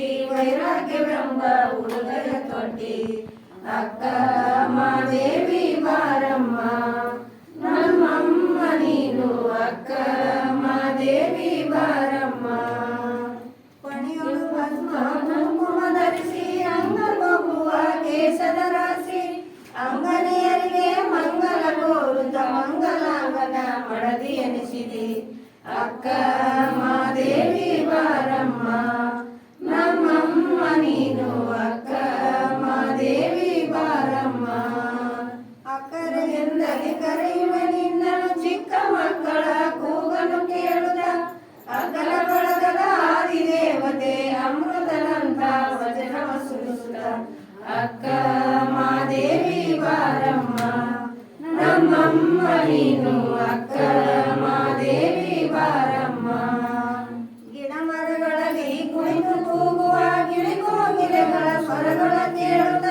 ಹುಟ್ಟಿ ವೈರಾಗ್ಯವೆಂಬ ಉಡುಗೊರೆ ತೊಟ್ಟಿ ಅಕ್ಕ ಮಾದೇವಿ ಬಾರಮ್ಮ ನಮ್ಮಮ್ಮ ನೀನು ಅಕ್ಕ ಮಾದೇವಿ ಬಾರಮ್ಮ ಪಣಿಯೊಳು ಭಸ್ಮ ಕುಂಕುಮ ಧರಿಸಿ ಅಂಗಮಗುವ ಕೇಶದ ರಾಶಿ ಅಂಗನೆಯರಿಗೆ ಮಂಗಲ ಕೋರುತ್ತ ಮಂಗಲಾಂಗನ ಮಡದಿ ಎನಿಸಿದಿ ಅಕ್ಕ ಮಾದೇವಿ ಬಾರಮ್ಮ ನಮ್ಮಮ್ಮ ನೀನು ಅಕ್ಕ ಮಾದೇವಿ ಬಾರಮ್ಮ ಅಕ್ಕರೆಂದರೆ ಕರೆಯುವ ನಿನ್ನನು ಚಿಕ್ಕ ಮಕ್ಕಳ ಕೂಗನು ಕೇಳುತ್ತ ಅಕ್ಕಲ ಬಳಗದ ಆದಿದೇವತೆ ಅಮೃತನಂತ ವಚನವ ಸುರಿಸುತ್ತ ಅಕ್ಕ ಮಾದೇವಿ ಬಾರಮ್ಮ ನಮ್ಮಮ್ಮ ನೀನು ಅಕ್ಕ ಮಾದೇವಿ ಬಾರಮ್ಮ ಗಿಡ ಮರಗಳಲ್ಲಿ ಕುಳಿತು ಕೂಗುವ ಗಿಳಿಕೋಗಿಲೆಗಳ ಸ್ವರಗಳ ಕೇಳುತ್ತ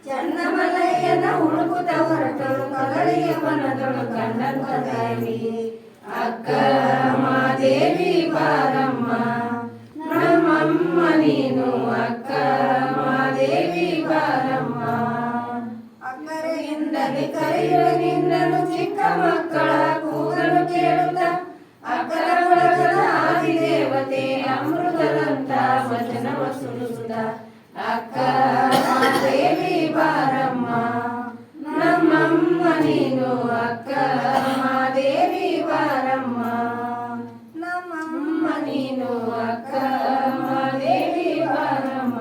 ಚನ್ನಮಲಯ್ಯನ ಹುಡುಕುತ್ತ ಹೊರಟಳು ಕದಳಿಯ ವನದಳು ಕಂಡಂತ ದೇವಿ ಅಕ್ಕ ಮಾದೇವಿ ಬಾರಮ್ಮ ನಮ್ಮಮ್ಮ ನೀನು ಅಕ್ಕ ಮಾದೇವಿ ಬಾರಮ್ಮ ಅಕ್ಕರೆಯಿಂದಲೇ ಕರೆಯುವ ನಿನ್ನನು ಚಿಕ್ಕ ಮಕ್ಕಳ ಕೂಗಲು ಕೇಳುತ್ತ ಅಕ್ಕರ ಬಳಗದ ಆದಿದೇವತೆ ಅಮೃತದಂತ ವಚನವ ಸುರಿಸುತ್ತ ಅಕ್ಕ ಮಾದೇವಿ ಬಾರಮ್ಮ ನಮ್ಮಮ್ಮ ನೀನು ಅಕ್ಕ ಮಾದೇವಿ ಬಾರಮ್ಮ ನಮ್ಮಮ್ಮ ನೀನು ಅಕ್ಕ ಮಾದೇವಿ ಬಾರಮ್ಮ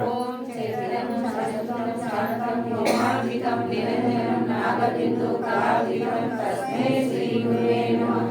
ಓಂ ಚೈತನ್ಯಂ ಶಾಶ್ವತಂ ಶಾಂತಂ ವ್ಯೋಮಾಭಿತಂ ನಿರಂಜನಂ ನಾಗಬಿಂದು ಕಾವ್ಯಂ ತಸ್ಮೈ ಶ್ರೀ ಗುರುವೇ ನಮಃ